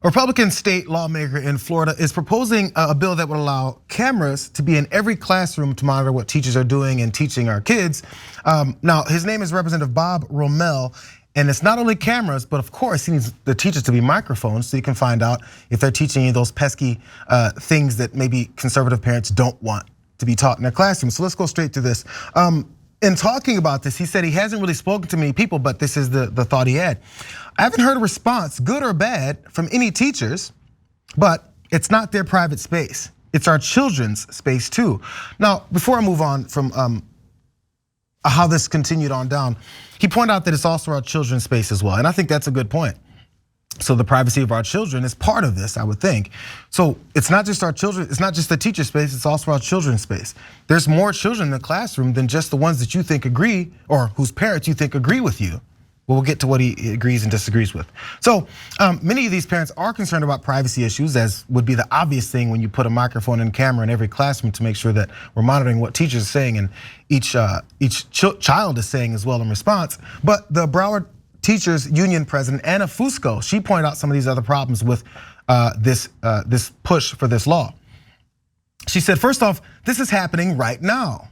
A Republican state lawmaker in Florida is proposing a bill that would allow cameras to be in every classroom to monitor what teachers are doing and teaching our kids. Now, his name is Representative Bob Rommel, and it's not only cameras, but of course he needs the teachers to be microphones so you can find out if they're teaching any of those pesky things that maybe conservative parents don't want to be taught in their classroom. So let's go straight to this. In talking about this, he said he hasn't really spoken to many people, but this is the thought he had. I haven't heard a response, good or bad, from any teachers, but it's not their private space. It's our children's space too. Now, before I move on from how this continued on down, he pointed out that it's also our children's space as well, and I think that's a good point. So the privacy of our children is part of this, I would think. So it's not just our children, it's not just the teacher space, it's also our children's space. There's more children in the classroom than just the ones that you think agree, or whose parents you think agree with you. We'll get to what he agrees and disagrees with. So many of these parents are concerned about privacy issues, as would be the obvious thing when you put a microphone and camera in every classroom to make sure that we're monitoring what teachers are saying and each child is saying as well in response. But the Broward Teachers Union President Anna Fusco, she pointed out some of these other problems with this push for this law. She said, first off, this is happening right now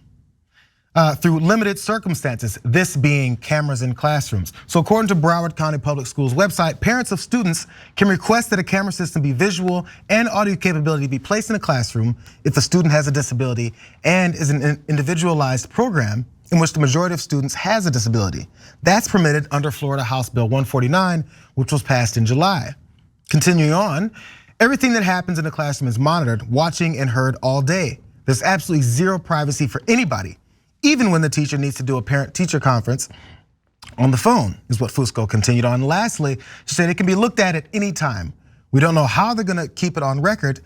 through limited circumstances, this being cameras in classrooms. So according to Broward County Public Schools website, parents of students can request that a camera system be visual and audio capability be placed in a classroom if the student has a disability and is an individualized program in which the majority of students has a disability. That's permitted under Florida House Bill 149, which was passed in July. Continuing on, everything that happens in the classroom is monitored, watching and heard all day. There's absolutely zero privacy for anybody, even when the teacher needs to do a parent-teacher conference on the phone, is what Fusco continued on. Lastly, she said it can be looked at any time. We don't know how they're gonna keep it on record,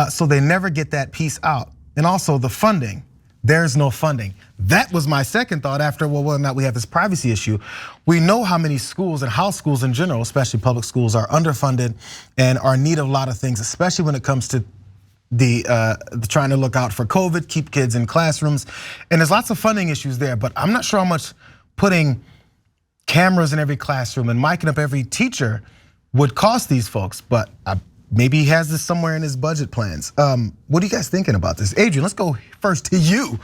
so they never get that piece out. And also the funding. There's no funding. That was my second thought after, well, whether or not we have this privacy issue. We know how many schools and how schools in general, especially public schools, are underfunded and are in need of a lot of things, especially when it comes to the trying to look out for COVID, keep kids in classrooms. And there's lots of funding issues there, but I'm not sure how much putting cameras in every classroom and micing up every teacher would cost these folks, but maybe he has this somewhere in his budget plans. What are you guys thinking about this? Adrian, let's go first to you.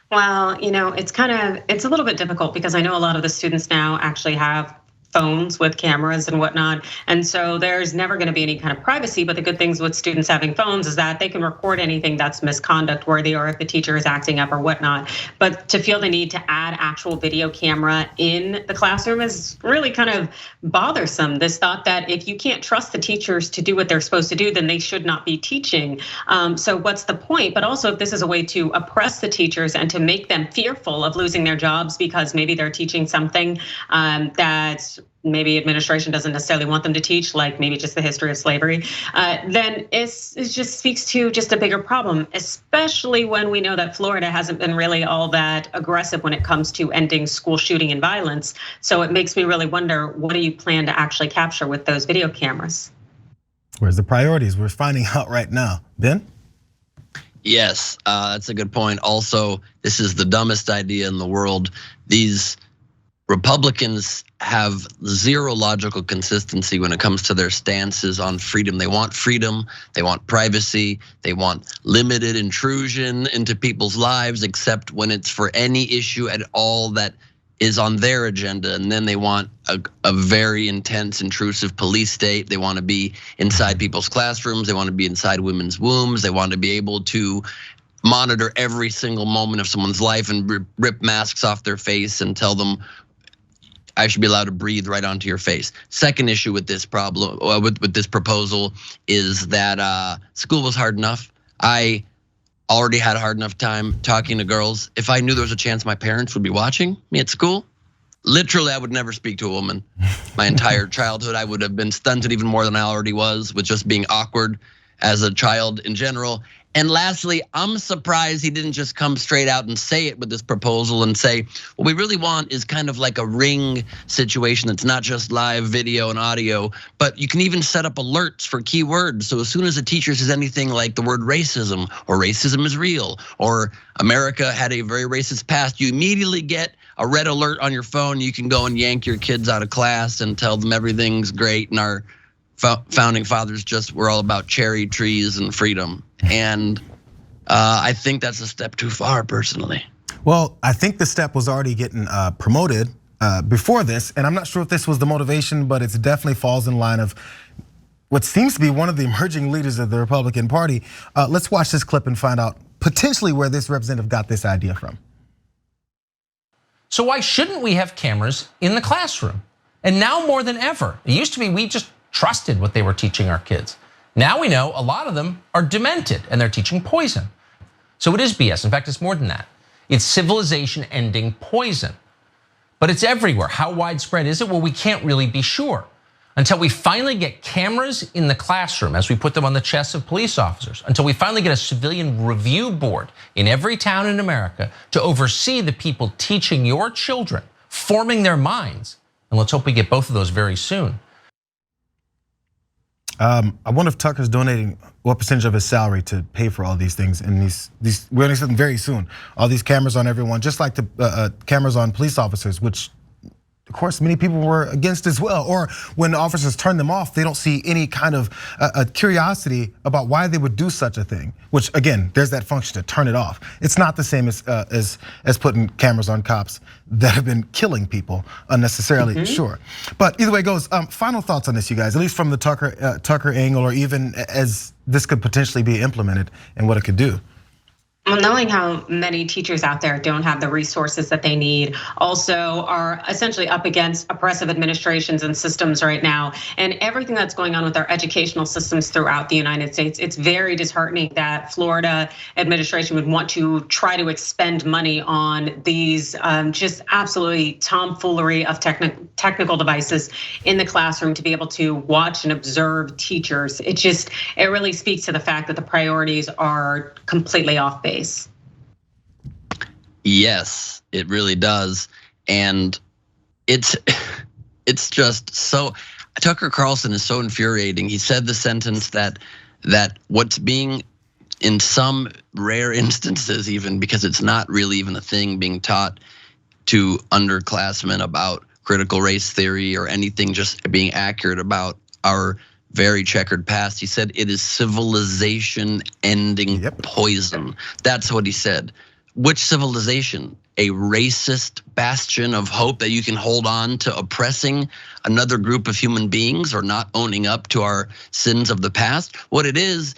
Well, it's a little bit difficult because I know a lot of the students now actually have phones with cameras and whatnot. And so there's never gonna be any kind of privacy, but the good things with students having phones is that they can record anything that's misconduct worthy or if the teacher is acting up or whatnot. But to feel the need to add actual video camera in the classroom is really kind of bothersome. This thought that if you can't trust the teachers to do what they're supposed to do, then they should not be teaching. So what's the point? But also if this is a way to oppress the teachers and to make them fearful of losing their jobs because maybe they're teaching something that maybe administration doesn't necessarily want them to teach, like maybe just the history of slavery, then it just speaks to just a bigger problem, especially when we know that Florida hasn't been really all that aggressive when it comes to ending school shooting and violence. So it makes me really wonder, what do you plan to actually capture with those video cameras? Where's the priorities? We're finding out right now. Ben? Yes, that's a good point. Also, this is the dumbest idea in the world. These Republicans have zero logical consistency when it comes to their stances on freedom. They want freedom, they want privacy, they want limited intrusion into people's lives, except when it's for any issue at all that is on their agenda. And then they want a very intense, intrusive police state. They want to be inside people's classrooms, they want to be inside women's wombs, they want to be able to monitor every single moment of someone's life and rip masks off their face and tell them, I should be allowed to breathe right onto your face. Second issue with this problem, with this proposal, is that school was hard enough. I already had a hard enough time talking to girls. If I knew there was a chance my parents would be watching me at school, literally I would never speak to a woman. My entire childhood, I would have been stunted even more than I already was with just being awkward as a child in general. And lastly, I'm surprised he didn't just come straight out and say it with this proposal and say, what we really want is kind of like a Ring situation that's not just live video and audio, but you can even set up alerts for keywords. So as soon as a teacher says anything like the word racism or racism is real or America had a very racist past, you immediately get a red alert on your phone. You can go and yank your kids out of class and tell them everything's great and our founding fathers just were all about cherry trees and freedom. And I think that's a step too far, personally. Well, I think the step was already getting promoted before this, and I'm not sure if this was the motivation, but it definitely falls in line of what seems to be one of the emerging leaders of the Republican Party. Let's watch this clip and find out potentially where this representative got this idea from. So why shouldn't we have cameras in the classroom? And now more than ever, it used to be we just trusted what they were teaching our kids. Now we know a lot of them are demented and they're teaching poison. So it is BS. In fact, it's more than that. It's civilization ending poison. But it's everywhere. How widespread is it? Well, we can't really be sure until we finally get cameras in the classroom as we put them on the chests of police officers, until we finally get a civilian review board in every town in America to oversee the people teaching your children, forming their minds. And let's hope we get both of those very soon. I wonder if Tucker's donating what percentage of his salary to pay for all these things. And we're gonna see them very soon. All these cameras on everyone, just like the cameras on police officers, which of course many people were against as well. Or when the officers turn them off, they don't see any kind of a curiosity about why they would do such a thing. Which again, there's that function to turn it off. It's not the same as putting cameras on cops that have been killing people unnecessarily, sure. But either way it goes, final thoughts on this, you guys, at least from the Tucker angle, or even as this could potentially be implemented and what it could do. Well, knowing how many teachers out there don't have the resources that they need, also are essentially up against oppressive administrations and systems right now, and everything that's going on with our educational systems throughout the United States, it's very disheartening that Florida administration would want to try to expend money on these just absolutely tomfoolery of technical devices in the classroom to be able to watch and observe teachers. It really speaks to the fact that the priorities are completely off base. Yes, it really does. And it's just so, Tucker Carlson is so infuriating. He said the sentence that what's being, in some rare instances even, because it's not really even a thing being taught to underclassmen about critical race theory or anything, just being accurate about our very checkered past. He said it is civilization ending poison. That's what he said. Which civilization? A racist bastion of hope that you can hold on to oppressing another group of human beings or not owning up to our sins of the past? What it is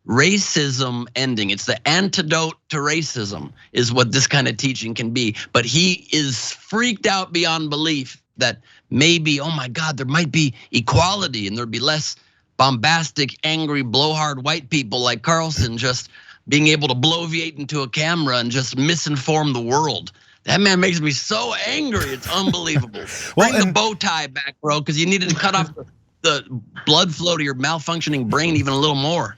racism ending. It's the antidote to racism is what this kind of teaching can be. But he is freaked out beyond belief that maybe, oh my God, there might be equality and there'd be less bombastic, angry, blowhard white people like Carlson just being able to bloviate into a camera and just misinform the world. That man makes me so angry, it's unbelievable. Bring the bow tie back, bro, because you needed to cut off the blood flow to your malfunctioning brain even a little more.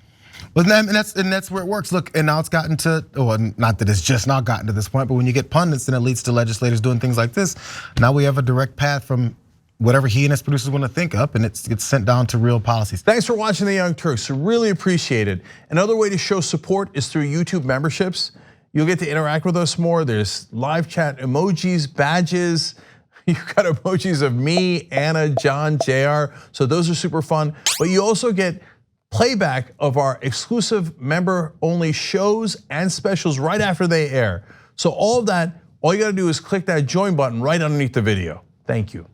Well, and that's where it works. Look, and now it's gotten to, well, not that it's just not gotten to this point, but when you get pundits, then it leads to legislators doing things like this. Now we have a direct path from whatever he and his producers want to think up, and it gets sent down to real policies. Thanks for watching The Young Turks, really appreciate it. Another way to show support is through YouTube memberships. You'll get to interact with us more. There's live chat emojis, badges. You've got emojis of me, Anna, John, JR. So those are super fun. But you also get playback of our exclusive member-only shows and specials right after they air. So all of that, all you gotta do is click that join button right underneath the video. Thank you.